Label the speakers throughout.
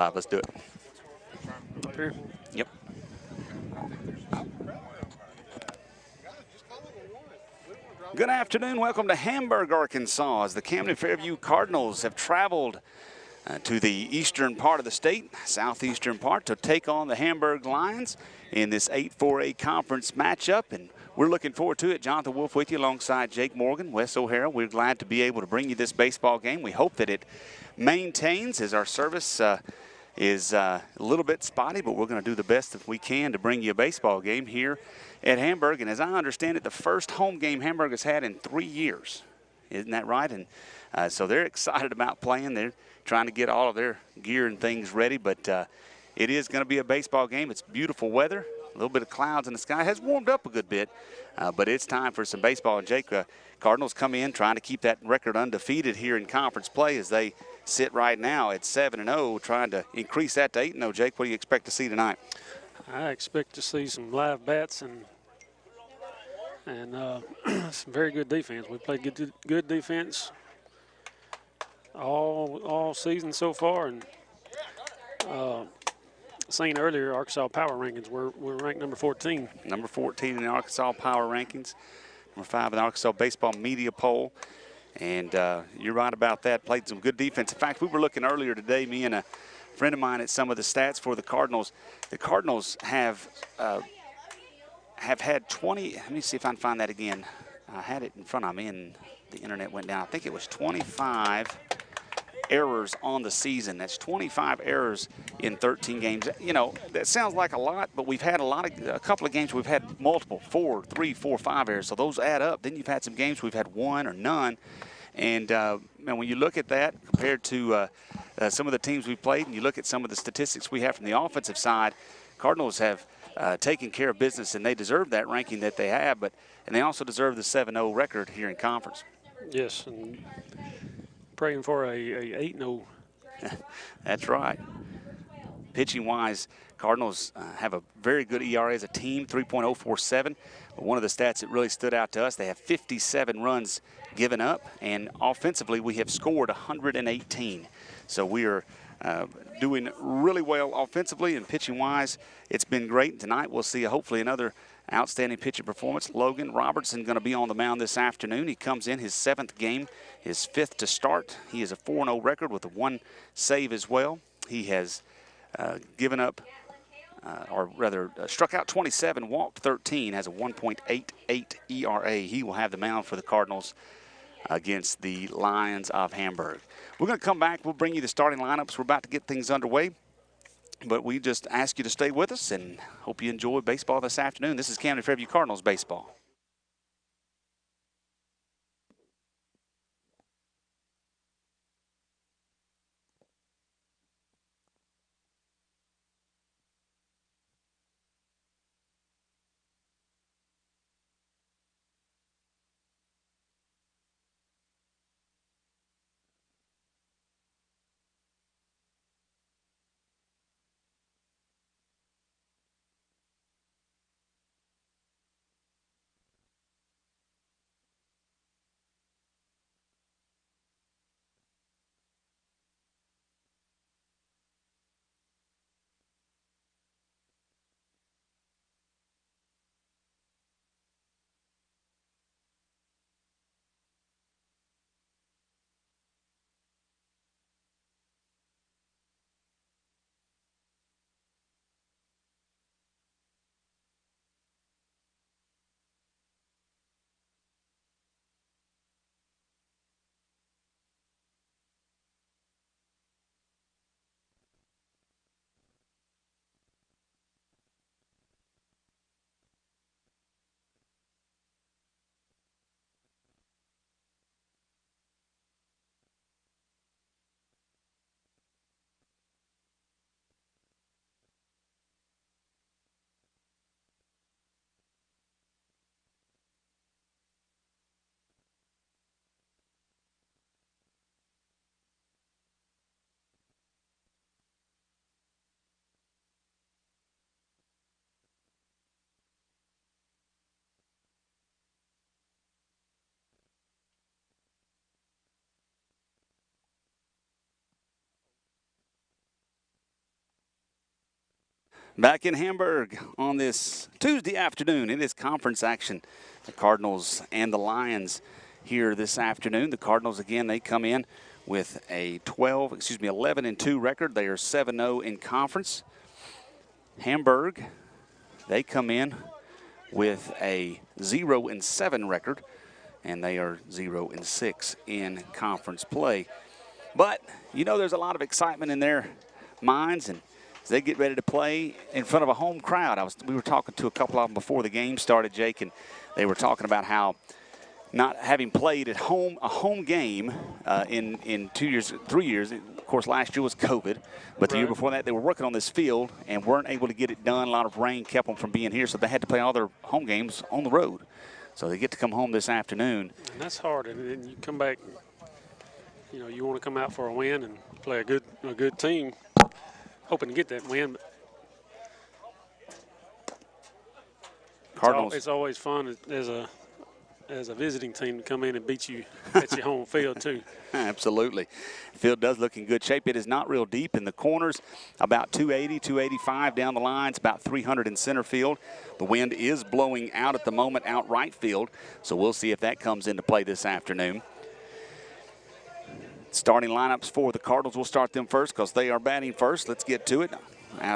Speaker 1: Let's do it.
Speaker 2: Up here.
Speaker 1: Yep. Good afternoon. Welcome to Hamburg, Arkansas, as the Camden Fairview Cardinals have traveled to the eastern part of the state, southeastern part, to take on the Hamburg Lions in this 8-4A conference matchup. And we're looking forward to it. Jonathan Wolf with you alongside Jake Morgan, Wes O'Hara. We're glad to be able to bring you this baseball game. We hope that it maintains as our service is a little bit spotty, but we're going to do the best that we can to bring you a baseball game here at Hamburg. And as I understand it, the first home game Hamburg has had in 3 years. Isn't that right? And so they're excited about playing. They're trying to get all of their gear and things ready, but it is going to be a baseball game. It's beautiful weather, a little bit of clouds in the sky. It has warmed up a good bit, but it's time for some baseball. And Jake, Cardinals come in trying to keep that record undefeated here in conference play as they sit right now at 7-0, trying to increase that to 8-0. Jake, what do you expect to see tonight?
Speaker 2: I expect to see some live bats and some very good defense. We played good defense all season so far, and seen earlier Arkansas Power Rankings. We're ranked number 14.
Speaker 1: Number 14 in the Arkansas Power Rankings. Number 5 in the Arkansas Baseball Media Poll. And you're right about that. Played some good defense. In fact, we were looking earlier today, me and a friend of mine, at some of the stats for the Cardinals. The Cardinals have had 20. Let me see if I can find that again. I had it in front of me, and the internet went down. I think it was 25 errors on the season. That's 25 errors in 13 games. You know, that sounds like a lot, but we've had a couple of games we've had multiple 4, 3, 4, 5 errors. So those add up. Then you've had some games we've had 1 or none. And when you look at that compared to some of the teams we've played, and you look at some of the statistics we have from the offensive side, Cardinals have taken care of business, and they deserve that ranking that they have. And they also deserve the 7-0 record here in conference.
Speaker 2: Yes, and praying for a 8-0.
Speaker 1: That's right. Pitching-wise, Cardinals have a very good ERA as a team, 3.047. But one of the stats that really stood out to us, they have 57 runs given up, and offensively we have scored 118. So we are doing really well offensively, and pitching-wise, it's been great. Tonight we'll see hopefully another outstanding pitching performance. Logan Robertson going to be on the mound this afternoon. He comes in his 7th game, his 5th to start. He has a 4-0 record with a 1 save as well. He has given up, struck out 27, walked 13, has a 1.88 ERA. He will have the mound for the Cardinals against the Lions of Hamburg. We're going to come back. We'll bring you the starting lineups. We're about to get things underway. But we just ask you to stay with us and hope you enjoy baseball this afternoon. This is Camden Fairview Cardinals baseball. Back in Hamburg on this Tuesday afternoon. It is conference action. The Cardinals and the Lions here this afternoon. The Cardinals, again, they come in with a 11-2 record. They are 7-0 in conference. Hamburg, they come in with a 0-7 record, and they are 0-6 in conference play. But, you know, there's a lot of excitement in their minds, and as they get ready to play in front of a home crowd. We were talking to a couple of them before the game started, Jake, and they were talking about how not having played at home, a home game in 2 years, 3 years. Of course, last year was COVID, but the year before that they were working on this field and weren't able to get it done. A lot of rain kept them from being here, so they had to play all their home games on the road. So they get to come home this afternoon.
Speaker 2: And that's hard, and then you come back, you know, you want to come out for a win and play a good team, hoping to get that win.
Speaker 1: Cardinals.
Speaker 2: It's always fun as a visiting team to come in and beat you at your home field too.
Speaker 1: Absolutely. The field does look in good shape. It is not real deep in the corners, about 280, 285 down the lines, about 300 in center field. The wind is blowing out at the moment out right field, so we'll see if that comes into play this afternoon. Starting lineups for the Cardinals, we'll start them first because they are batting first. Let's get to it.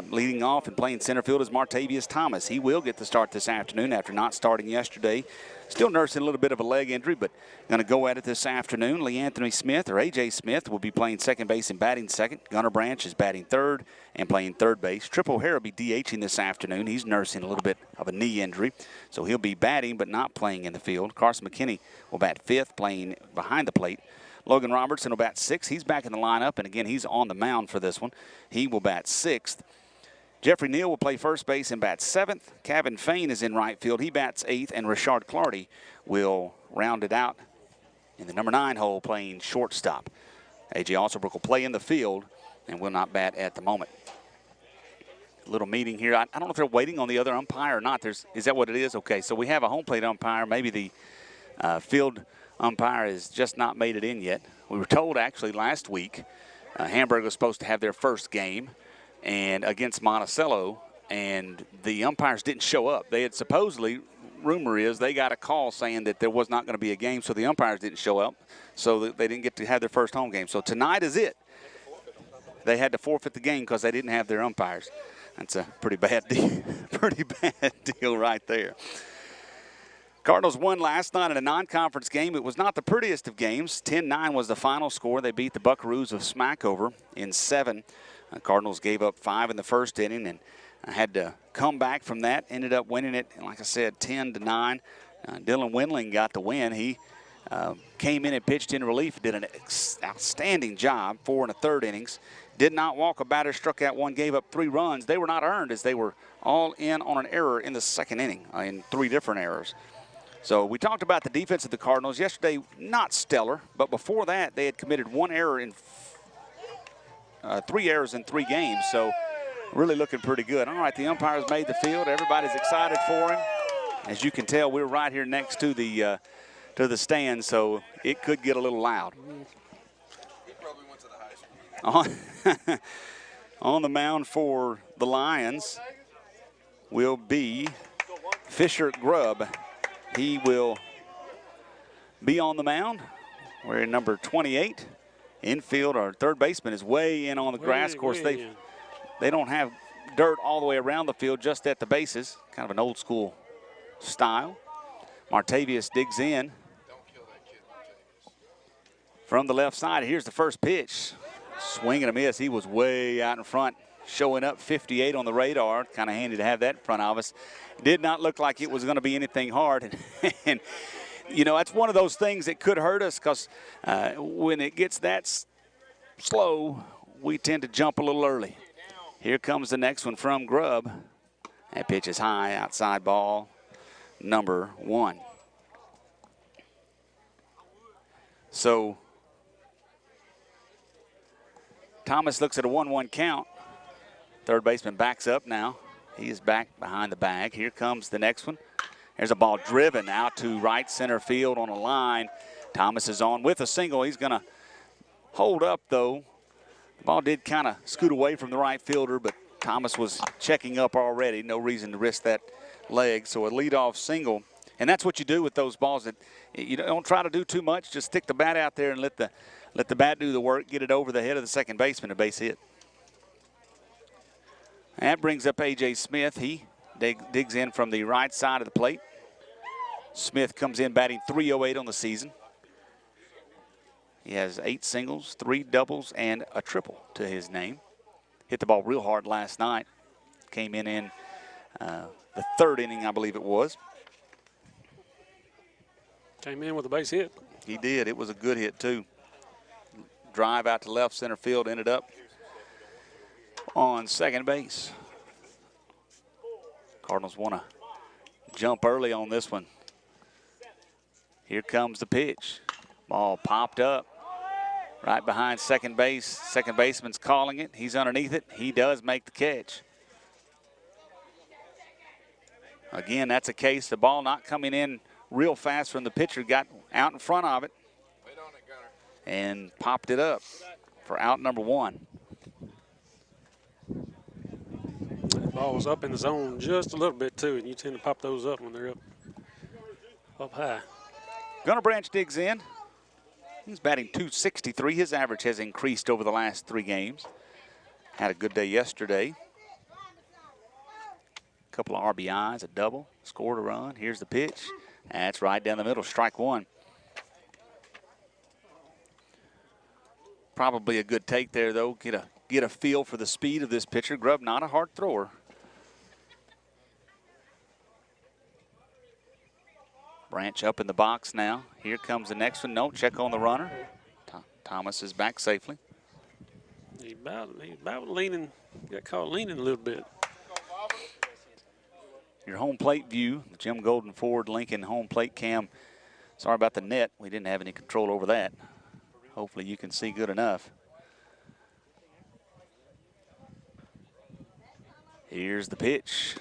Speaker 1: Leading off and playing center field is Martavius Thomas. He will get the start this afternoon after not starting yesterday. Still nursing a little bit of a leg injury, but going to go at it this afternoon. Leanthony Smith, or A.J. Smith, will be playing second base and batting second. Gunnar Branch is batting third and playing third base. Tripp O'Hara will be DHing this afternoon. He's nursing a little bit of a knee injury, so he'll be batting but not playing in the field. Carson McKinney will bat fifth, playing behind the plate. Logan Robertson will bat sixth. He's back in the lineup, and again, he's on the mound for this one. He will bat sixth. Jeffrey Neal will play first base and bat seventh. Kevin Fain is in right field. He bats eighth, and Richard Clardy will round it out in the number 9 hole playing shortstop. A.J. Alsobrook will play in the field and will not bat at the moment. A little meeting here. I don't know if they're waiting on the other umpire or not. Is that what it is? Okay, so we have a home plate umpire. Maybe the field umpire has just not made it in yet. We were told actually last week Hamburg was supposed to have their first game and against Monticello, and the umpires didn't show up. They had supposedly, rumor is, they got a call saying that there was not going to be a game, so the umpires didn't show up, so they didn't get to have their first home game. So tonight is it. They had to forfeit the game because they didn't have their umpires. That's a pretty bad deal, right there. Cardinals won last night in a non-conference game. It was not the prettiest of games. 10-9 was the final score. They beat the Buckaroos of Smackover in 7. Cardinals gave up 5 in the first inning and had to come back from that. Ended up winning it, like I said, 10-9. Dylan Wendling got the win. He came in and pitched in relief. Did an outstanding job, 4 1/3 innings. Did not walk a batter, struck out 1, gave up 3 runs. They were not earned as they were all in on an error in the second inning, in 3 different errors. So we talked about the defense of the Cardinals. Yesterday, not stellar, but before that, they had committed 1 error in 3 errors in 3 games. So really looking pretty good. All right, the umpires made the field. Everybody's excited for him. As you can tell, we're right here next to the stand, so it could get a little loud.
Speaker 3: He probably went to the high school.
Speaker 1: On the mound for the Lions will be Fisher Grubb. He will be on the mound. Wearing number 28. Infield, our third baseman, is way in on the grass. Of course, they don't have dirt all the way around the field, just at the bases. Kind of an old school style. Martavius digs in. From the left side, here's the first pitch. Swing and a miss. He was way out in front, showing up 58 on the radar. Kind of handy to have that in front of us. Did not look like it was going to be anything hard. And you know, that's one of those things that could hurt us because when it gets that slow, we tend to jump a little early. Here comes the next one from Grubb. That pitch is high, outside ball, number 1. So Thomas looks at a 1-1 count. Third baseman backs up now. He is back behind the bag. Here comes the next one. There's a ball driven out to right center field on a line. Thomas is on with a single. He's going to hold up, though. The ball did kind of scoot away from the right fielder, but Thomas was checking up already. No reason to risk that leg. So a leadoff single. And that's what you do with those balls. That you don't try to do too much. Just stick the bat out there and let the bat do the work. Get it over the head of the second baseman, a base hit. That brings up A.J. Smith. He digs in from the right side of the plate. Smith comes in batting .308 on the season. He has 8 singles, 3 doubles, and a triple to his name. Hit the ball real hard last night. Came in the 3rd inning, I believe it was.
Speaker 2: Came in with a base hit.
Speaker 1: He did. It was a good hit, too. Drive out to left center field, ended up on second base. Cardinals want to jump early on this one. Here comes the pitch. Ball popped up right behind second base. Second baseman's calling it. He's underneath it. He does make the catch. Again, that's a case. The ball not coming in real fast from the pitcher. Got out in front of it and popped it up for out number 1.
Speaker 2: The ball was up in the zone just a little bit, too, and you tend to pop those up when they're up high.
Speaker 1: Gunnar Branch digs in. He's batting .263. His average has increased over the last 3 games. Had a good day yesterday. A couple of RBIs, a double, scored a run. Here's the pitch. That's right down the middle, strike 1. Probably a good take there, though. Get a feel for the speed of this pitcher. Grubb, not a hard thrower. Branch up in the box now. Here comes the next one. No, check on the runner. Thomas is back safely.
Speaker 2: He's about leaning, got caught leaning a little bit.
Speaker 1: Your home plate view, Jim Golden Ford Lincoln home plate cam. Sorry about the net. We didn't have any control over that. Hopefully you can see good enough. Here's the pitch.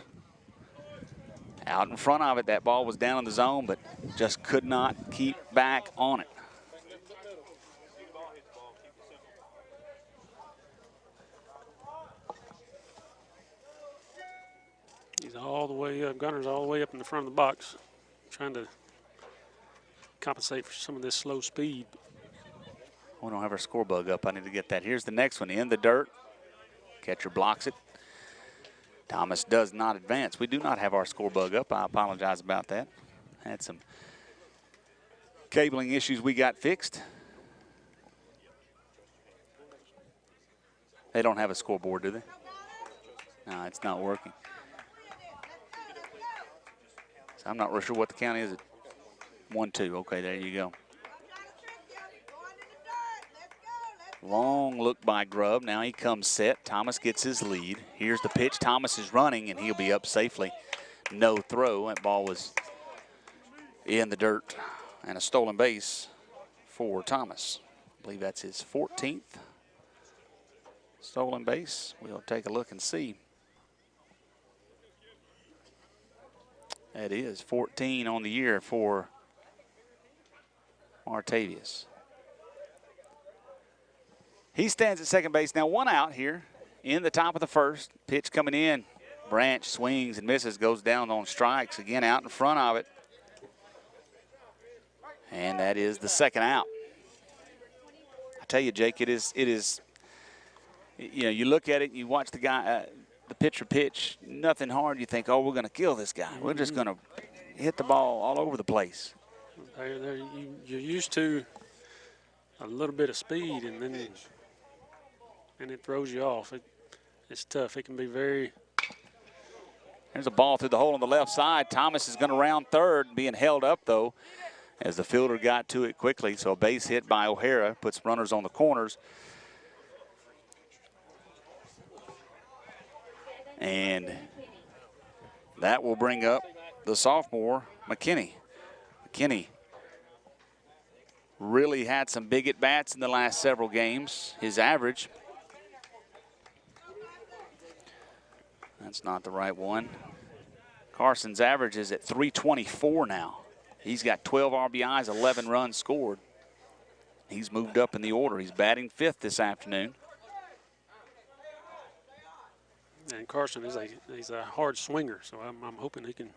Speaker 1: Out in front of it, that ball was down in the zone, but just could not keep back on it.
Speaker 2: He's all the way up, Gunner's all the way up in the front of the box, trying to compensate for some of this slow speed.
Speaker 1: We don't have our score bug up. I need to get that. Here's the next one in the dirt. Catcher blocks it. Thomas does not advance. We do not have our score bug up. I apologize about that. Had some cabling issues we got fixed. They don't have a scoreboard, do they? No, it's not working. So I'm not real sure what the count is. 1-2. Okay, there you go. Long look by Grubb. Now he comes set. Thomas gets his lead. Here's the pitch. Thomas is running, and he'll be up safely. No throw. That ball was in the dirt. And a stolen base for Thomas. I believe that's his 14th stolen base. We'll take a look and see. That is 14 on the year for Martavius. He stands at second base. Now 1 out here in the top of the first. Pitch coming in. Branch swings and misses, goes down on strikes. Again, out in front of it. And that is the 2nd out. I tell you, Jake, it is, you know, you look at it, you watch the guy, the pitcher pitch, nothing hard. You think, oh, we're going to kill this guy. We're just going to hit the ball all over the place.
Speaker 2: You're used to a little bit of speed, and then it throws you off. It's tough. It can be very.
Speaker 1: There's a ball through the hole on the left side. Thomas is going to round third, being held up, though, as the fielder got to it quickly. So a base hit by O'Hara puts runners on the corners. And that will bring up the sophomore, McKinney. McKinney really had some big at-bats in the last several games. His average, that's not the right one. Carson's average is at 324 now. He's got 12 RBIs, 11 runs scored. He's moved up in the order. He's batting 5th this afternoon.
Speaker 2: And Carson is he's a hard swinger, so I'm hoping he can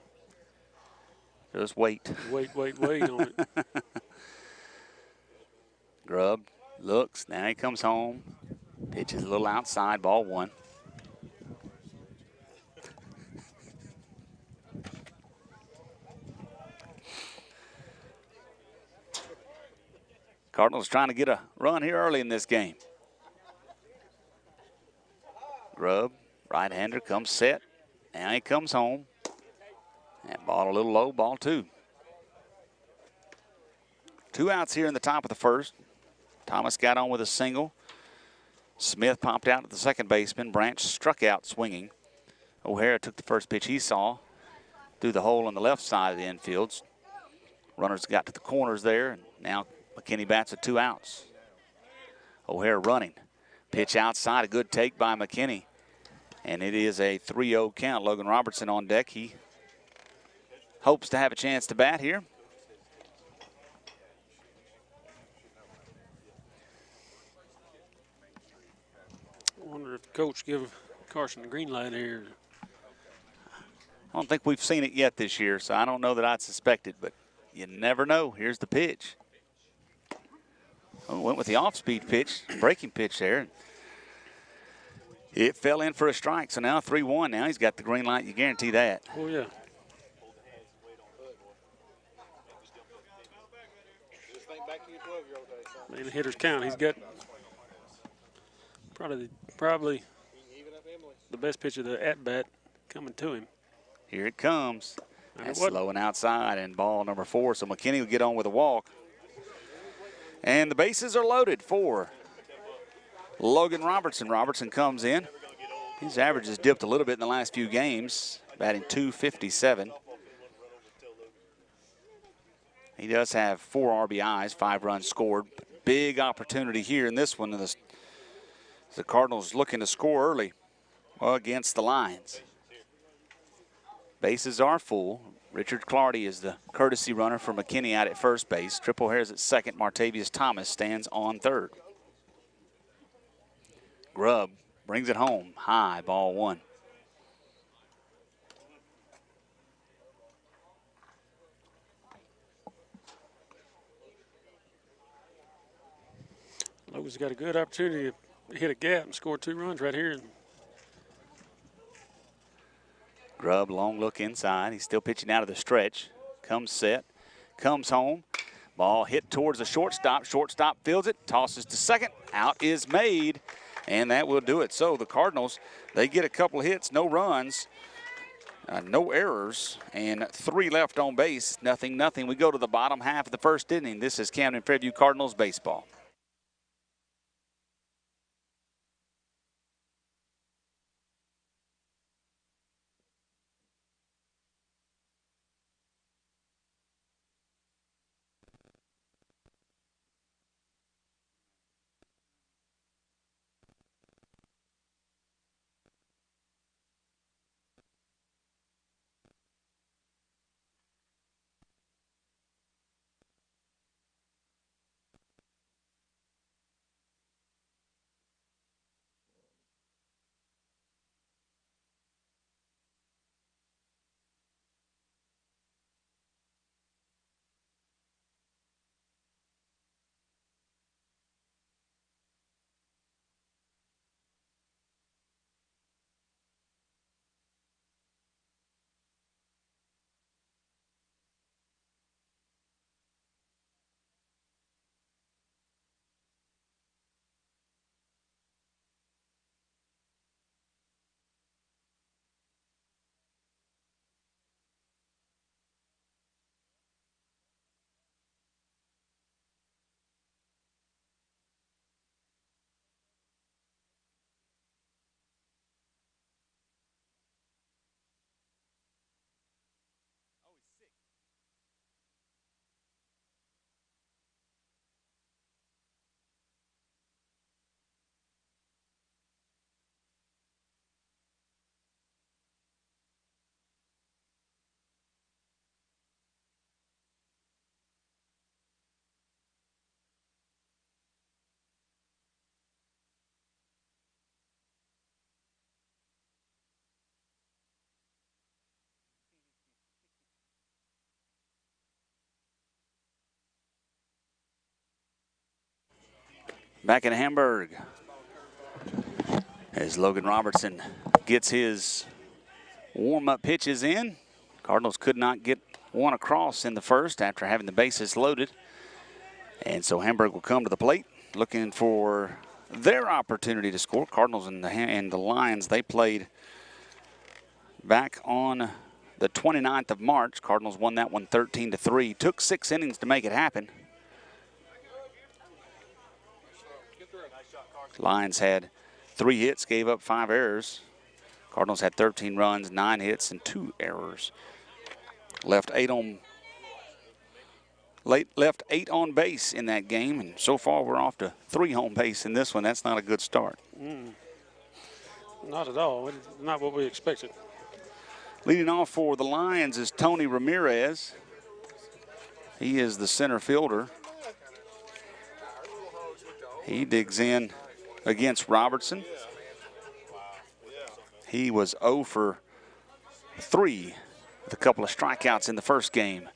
Speaker 1: just wait
Speaker 2: on it.
Speaker 1: Grubb looks. Now he comes home. Pitches a little outside. Ball 1. Cardinals trying to get a run here early in this game. Grubb, right-hander, comes set. Now he comes home. That ball a little low, ball 2. 2 outs here in the top of the first. Thomas got on with a single. Smith popped out to the second baseman. Branch struck out swinging. O'Hara took the first pitch he saw through the hole on the left side of the infield. Runners got to the corners there, and now McKinney bats with 2 outs. O'Hara running. Pitch outside, a good take by McKinney. And it is a 3-0 count. Logan Robertson on deck. He hopes to have a chance to bat here.
Speaker 2: I wonder if the coach give Carson the green light here.
Speaker 1: I don't think we've seen it yet this year, so I don't know that I'd suspect it, but you never know. Here's the pitch. Oh, went with the off-speed pitch, breaking pitch there. It fell in for a strike, so now 3-1. Now he's got the green light. You guarantee that.
Speaker 2: Oh, yeah. In the hitter's count, he's got probably the best pitch of the at-bat coming to him.
Speaker 1: Here it comes. That's low and outside, and ball number 4. So McKinney will get on with a walk. And the bases are loaded for Logan Robertson. Robertson comes in. His average has dipped a little bit in the last few games, batting .257. He does have 4 RBIs, 5 runs scored. Big opportunity here in this one. The Cardinals looking to score early against the Lions. Bases are full. Richard Clardy is the courtesy runner for McKinney out at first base. Triple Hare's at second. Martavius Thomas stands on third. Grubb brings it home. High, ball 1.
Speaker 2: Logan's got a good opportunity to hit a gap and score 2 runs right here.
Speaker 1: Grubb, long look inside. He's still pitching out of the stretch. Comes set, comes home. Ball hit towards the shortstop. Shortstop fields it, tosses to second. Out is made, and that will do it. So the Cardinals, they get a couple of hits, no runs, no errors, and 3 left on base. 0-0. We go to the bottom half of the first inning. This is Camden Fairview Cardinals baseball. back in Hamburg as Logan Robertson gets his warm-up pitches in. Cardinals could not get one across in the first after having the bases loaded. And so Hamburg will come to the plate looking for their opportunity to score. Cardinals and the Lions, they played back on the 29th of March. Cardinals won that one 13-3. Took 6 innings to make it happen. Lions had 3 hits, gave up 5 errors. Cardinals had 13 runs, 9 hits, and 2 errors. Left 8 on base in that game, and so far we're off to 3 on base in this one. That's not a good start.
Speaker 2: Not at all. Not what we expected.
Speaker 1: Leading off for the Lions is Tony Ramirez. He is the center fielder. He digs in against Robertson. He was 0 for 3 with a couple of strikeouts in the first game.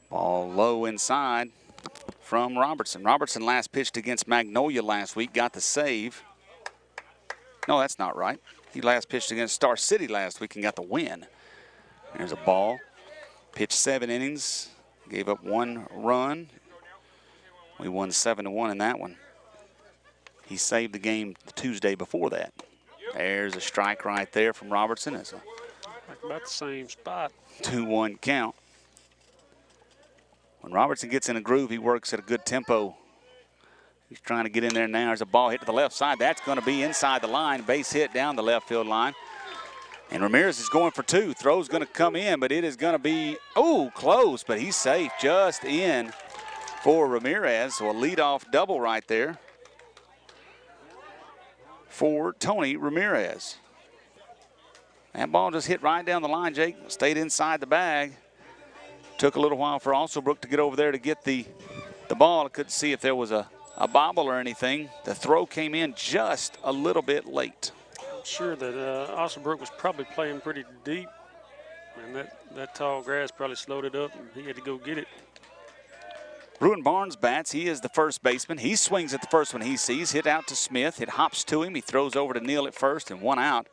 Speaker 1: Ball low inside from Robertson. Robertson last pitched against Magnolia last week, got the save. No, that's not right. He last pitched against Star City last week and got the win. There's a ball. Pitched 7 innings, gave up 1 run. We won 7-1 in that one. He saved the game the Tuesday before that. There's a strike right there from Robertson. It's a
Speaker 2: about the same spot.
Speaker 1: 2-1 count. When Robertson gets in a groove, he works at a good tempo. He's trying to get in there now. There's a ball hit to the left side. That's going to be inside the line. Base hit down the left field line. And Ramirez is going for 2. Throw's going to come in, but it is going to be, close, but he's safe just in for Ramirez. So a leadoff double right there for Tony Ramirez. That ball just hit right down the line, Jake. Stayed inside the bag. Took a little while for Alsobrook to get over there to get the ball. I couldn't see if there was a bobble or anything. The throw came in just a little bit late.
Speaker 2: I'm sure that Alsobrook was probably playing pretty deep, and that tall grass probably slowed it up, and he had to go get it.
Speaker 1: Bruin Barnes bats. He is the first baseman. He swings at the first one he sees. Hit out to Smith. It hops to him. He throws over to Neal at first and 1 out.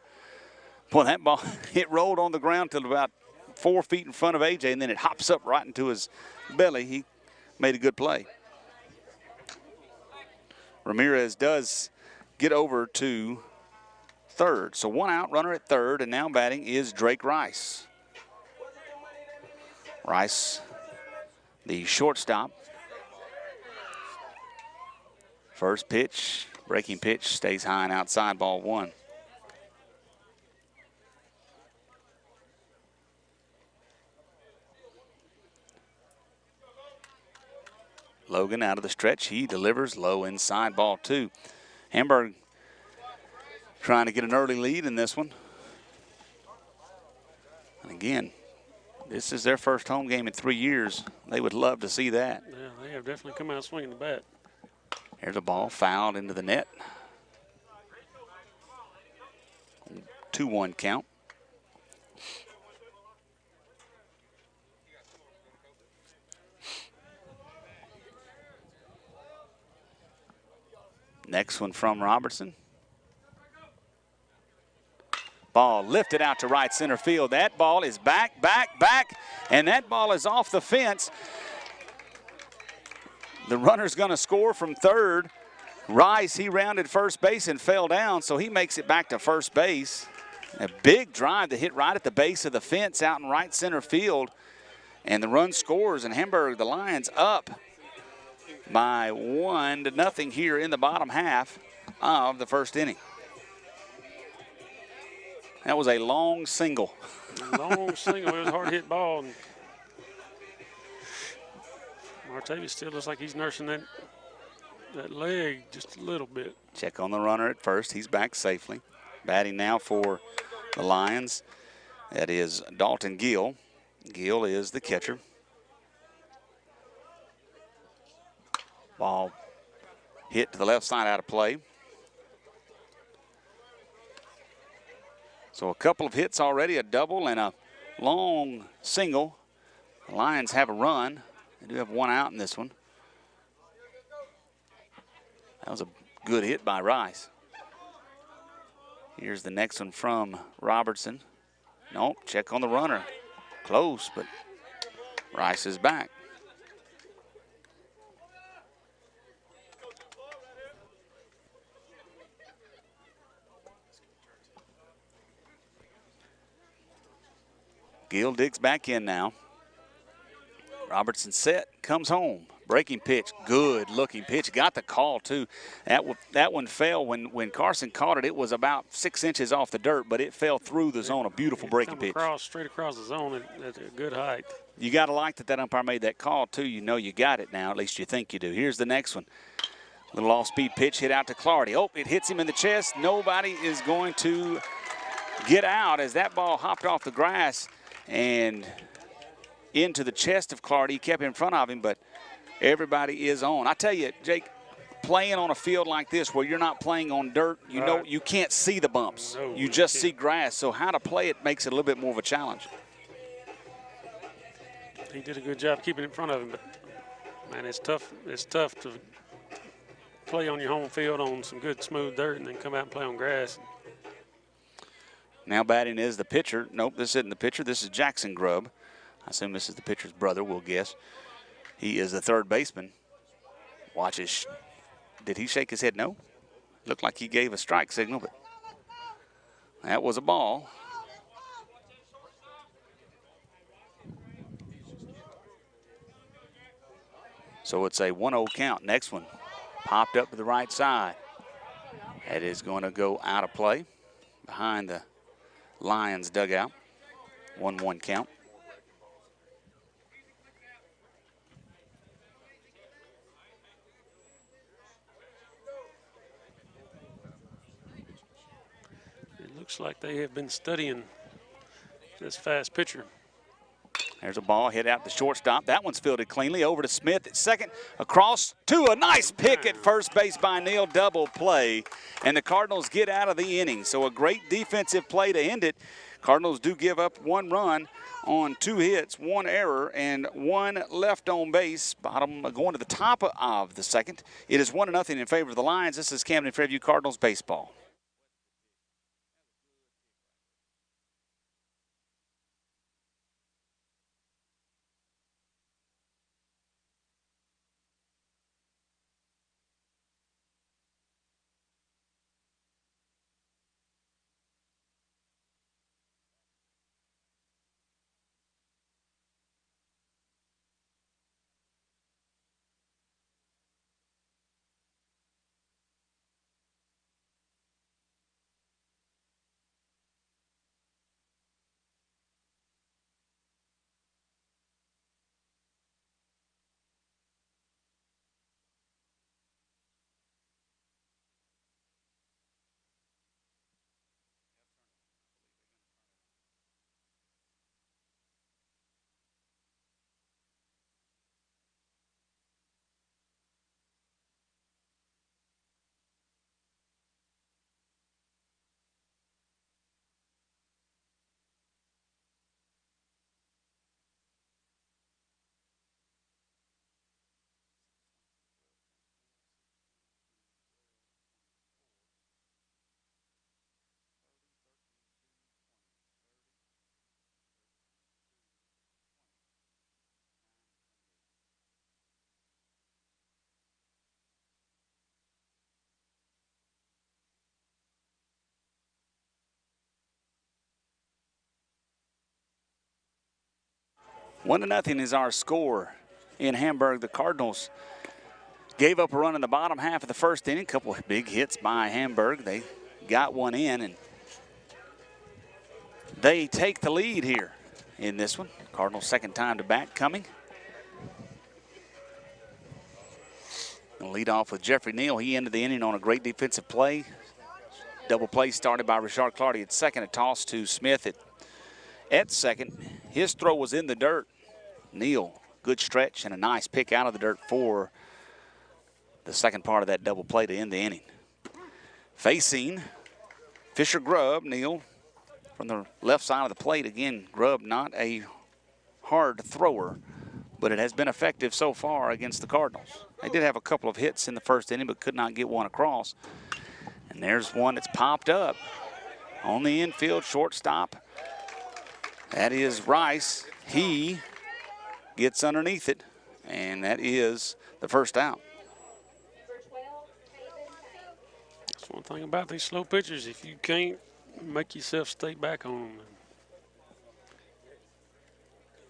Speaker 1: Boy, that ball, it rolled on the ground till about 4 feet in front of AJ, and then it hops up right into his belly. He made a good play. Ramirez does get over to third. So 1 out, runner at third, and now batting is Drake Rice. Rice, the shortstop. First pitch, breaking pitch, stays high and outside, ball 1. Logan out of the stretch. He delivers low inside, ball 2. Hamburg trying to get an early lead in this one. And again, this is their first home game in 3 years. They would love to see that.
Speaker 2: Yeah, they have definitely come out swinging the bat.
Speaker 1: Here's a ball fouled into the net. 2-1 count. Next one from Robertson. Ball lifted out to right center field. That ball is back, and that ball is off the fence. The runner's going to score from third. Rice, he rounded first base and fell down, so he makes it back to first base. A big drive to hit right at the base of the fence out in right center field. And the run scores, and Hamburg, the Lions, up by 1-0 here in the bottom half of the first inning. That was a long single.
Speaker 2: Long single. It was a hard-hit ball. And Martavis still looks like he's nursing that leg just a little bit.
Speaker 1: Check on the runner at first. He's back safely. Batting now for the Lions. That is Dalton Gill. Gill is the catcher. Ball hit to the left side out of play. So a couple of hits already, a double and a long single. The Lions have a run. They do have 1 out in this one. That was a good hit by Rice. Here's the next one from Robertson. Nope, check on the runner. Close, but Rice is back. Gill digs back in now. Robertson set, comes home. Breaking pitch, good looking pitch. Got the call too. That one fell when Carson caught it. It was about 6 inches off the dirt, but it fell through the zone. A beautiful breaking pitch.
Speaker 2: Straight across the zone at a good height.
Speaker 1: You got to like that umpire made that call too. You know you got it now. At least you think you do. Here's the next one. Little off-speed pitch hit out to Clardy. Oh, it hits him in the chest. Nobody is going to get out as that ball hopped off the grass and into the chest of Clardy. He kept in front of him, but everybody is on. I tell you, Jake, playing on a field like this where you're not playing on dirt, you know you can't see the bumps.
Speaker 2: No,
Speaker 1: you just see grass. So how to play it makes it a little bit more of a challenge.
Speaker 2: He did a good job keeping in front of him, but man, it's tough. It's tough to play on your home field on some good smooth dirt and then come out and play on grass.
Speaker 1: Now batting is the pitcher. Nope, this isn't the pitcher. This is Jackson Grubb. I assume this is the pitcher's brother, we'll guess. He is the third baseman. Watch his. Did he shake his head? No. Looked like he gave a strike signal, but that was a ball. So it's a 1-0 count. Next one popped up to the right side. That is going to go out of play behind the Lions dugout. 1-1 count.
Speaker 2: Looks like they have been studying this fast pitcher.
Speaker 1: There's a ball hit out the shortstop. That one's fielded cleanly. Over to Smith at second. Across to a nice pick at first base by Neal. Double play. And the Cardinals get out of the inning. So a great defensive play to end it. Cardinals do give up 1 run on 2 hits, 1 error, and 1 left on base. Bottom going to the top of the second. It is 1-0 in favor of the Lions. This is Camden Fairview Cardinals baseball. One to nothing is our score in Hamburg. The Cardinals gave up a run in the bottom half of the first inning. A couple of big hits by Hamburg. They got one in, and they take the lead here in this one. Cardinals' second time to bat coming. Gonna lead off with Jeffrey Neal. He ended the inning on a great defensive play. Double play started by Richard Clardy at second. A toss to Smith at second. His throw was in the dirt. Neal, good stretch and a nice pick out of the dirt for the second part of that double play to end the inning. Facing Fisher Grubb, Neal from the left side of the plate. Again, Grubb not a hard thrower, but it has been effective so far against the Cardinals. They did have a couple of hits in the first inning, but could not get one across. And there's one that's popped up on the infield shortstop. That is Rice. He gets underneath it, and that is the first out.
Speaker 2: That's one thing about these slow pitchers. If you can't make yourself stay back on them,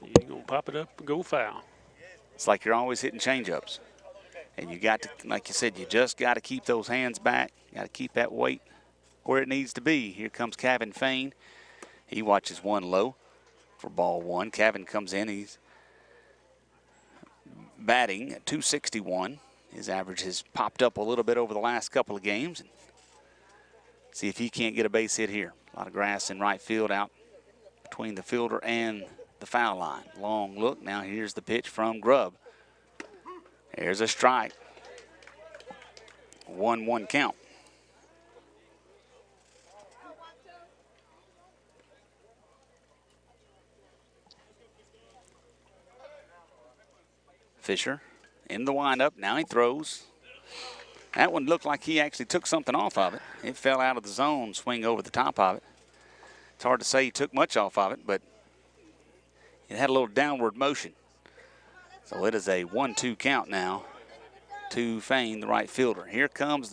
Speaker 2: you're going to pop it up and go foul.
Speaker 1: It's like you're always hitting changeups. And you got to, like you said, you just got to keep those hands back. You got to keep that weight where it needs to be. Here comes Camden Fairview. He watches one low for ball one. Camden comes in. He's batting at .261. His average has popped up a little bit over the last couple of games. And see if he can't get a base hit here. A lot of grass in right field out between the fielder and the foul line. Long look. Now here's the pitch from Grubb. There's a strike. 1-1 count. Fisher in the windup. Now he throws. That one looked like he actually took something off of it. It fell out of the zone, swing over the top of it. It's hard to say he took much off of it, but it had a little downward motion. So it is a 1-2 count now to Fain, the right fielder. Here comes the